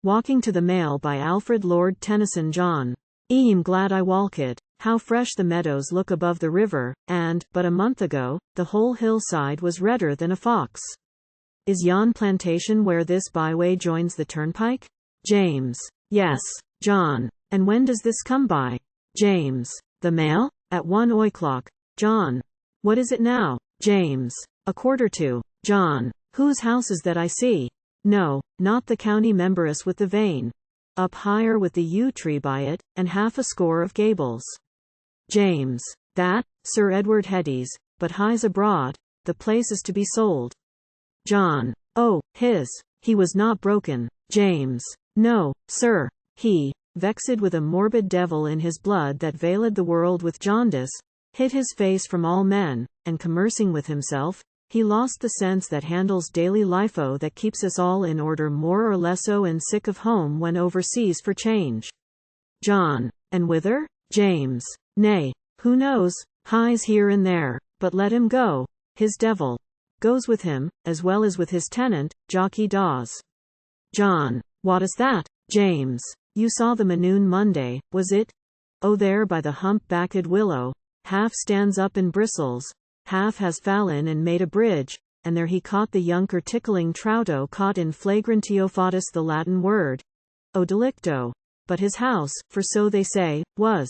Walking to the Mail by Alfred Lord Tennyson. John. I'm glad I walked. How fresh the meadows look above the river, and, but a month ago, the whole hillside was redder than a fox. Is yon plantation where this byway joins the turnpike? James. Yes. John. And when does this come by? James. The mail? At 1 oíclock. John. What is it now? James. 1:15. John. Whose house is that I see? No, not the County Memberís with the vane. Up higher with the yew-tree by it, and half a score of gables. James. That, Sir Edward Headís, but high's abroad, the place is to be sold. John. Oh, he was not broken. James. No, sir. He, vexed with a morbid devil in his blood that veiled the world with jaundice, hid his face from all men, and commercing with himself, he lost the sense that handles daily life-o that keeps us all in order more or less-o and sick of home when overseas for change. John. And whither? James. Nay, who knows, highs here and there, but let him go. His devil goes with him, as well as with his tenant, Jockey Dawes. John. What is that? James. You saw the Manoon Monday, was it? Oh, there by the hump-backed willow, half stands up and bristles, half has fallen and made a bridge, and there he caught the younker tickling trouto caught in flagrantio fatis, the Latin word, o delicto. But his house, for so they say, was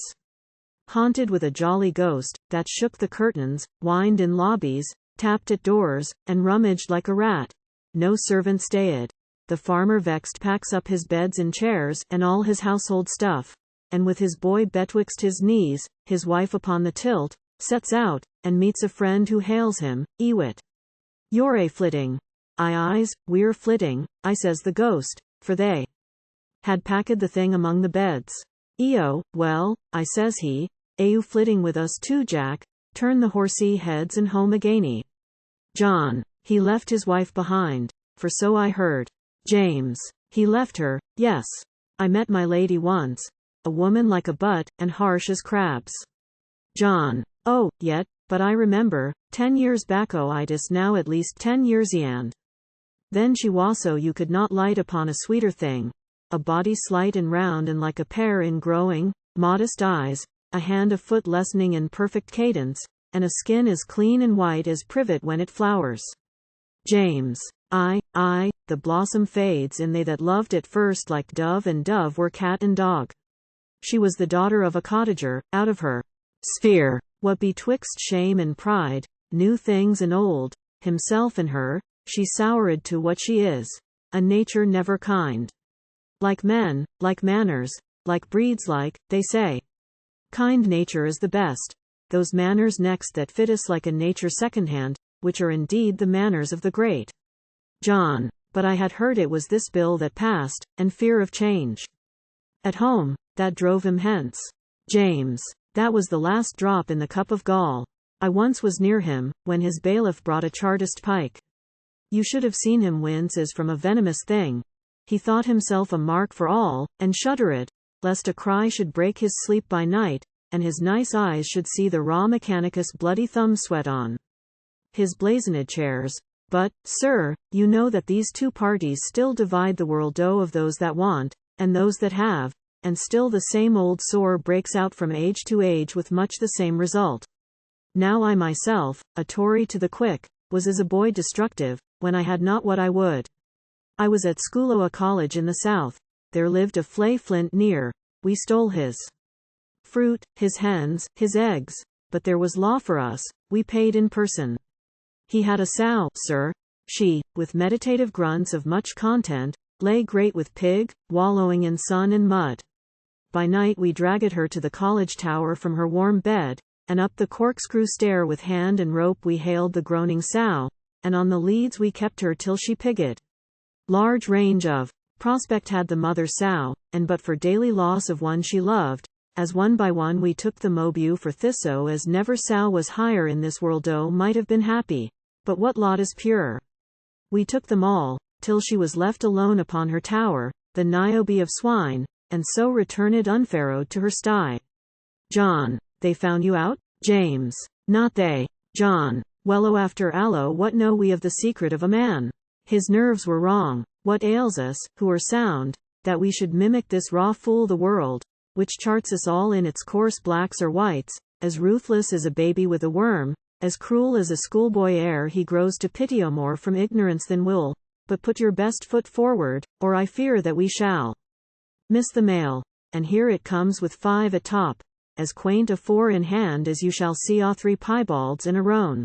haunted with a jolly ghost, that shook the curtains, whined in lobbies, tapped at doors, and rummaged like a rat. No servant stayed. The farmer vexed packs up his beds and chairs, and all his household stuff, and with his boy betwixt his knees, his wife upon the tilt, sets out, and meets a friend who hails him, Ewit. You're a flitting. Eyes, we're flitting, I says the ghost, for they had packed the thing among the beds. Eo, well, I says he, you flitting with us too, Jack, turn the horsey heads and home againy. John. He left his wife behind, for so I heard. James. He left her, yes. I met my lady once, a woman like a butt, and harsh as crabs. John. Oh, yet, but I remember, 10 years backo itis now at least 10 years and then she was so you could not light upon a sweeter thing, a body slight and round and like a pear in growing, modest eyes, a hand a foot lessening in perfect cadence, and a skin as clean and white as privet when it flowers. James. Aye, the blossom fades in they that loved at first like dove and dove were cat and dog. She was the daughter of a cottager, out of her sphere. What betwixt shame and pride, new things and old, himself and her, she soured to what she is, a nature never kind. Like men, like manners, like breeds like, they say. Kind nature is the best, those manners next that fit us like a nature secondhand, which are indeed the manners of the great. John. But I had heard it was this bill that passed, and fear of change at home, that drove him hence. James. That was the last drop in the cup of gall. I once was near him, when his bailiff brought a chartist pike. You should have seen him wince as from a venomous thing. He thought himself a mark for all, and shuddered, lest a cry should break his sleep by night, and his nice eyes should see the raw mechanicus bloody thumb sweat on his blazoned chairs. But, sir, you know that these two parties still divide the world-o of those that want, and those that have, and still the same old sore breaks out from age to age with much the same result. Now I myself, a Tory to the quick, was as a boy destructive, when I had not what I would. I was at school a college in the south, there lived a flay flint near, we stole his fruit, his hens, his eggs, but there was law for us, we paid in person. He had a sow, sir. She, with meditative grunts of much content, lay great with pig, wallowing in sun and mud. By night we dragged her to the college tower from her warm bed, and up the corkscrew stair with hand and rope we haled the groaning sow, and on the leads we kept her till she pigged. Large range of prospect had the mother sow, and but for daily loss of one she loved, as one by one we took the mobu for thiso as never sow was higher in this world-o might have been happy, but what lot is pure? We took them all, till she was left alone upon her tower, the niobe of swine, and so returned unfarrowed to her sty. John. They found you out? James. Not they. John. Wello after allo what know we of the secret of a man? His nerves were wrong. What ails us, who are sound, that we should mimic this raw fool the world, which charts us all in its coarse blacks or whites, as ruthless as a baby with a worm, as cruel as a schoolboy ere he grows to pity more from ignorance than will, but put your best foot forward, or I fear that we shall miss the mail. And here it comes with 5 at top, as quaint a 4 in hand as you shall see a 3 piebalds in a roan.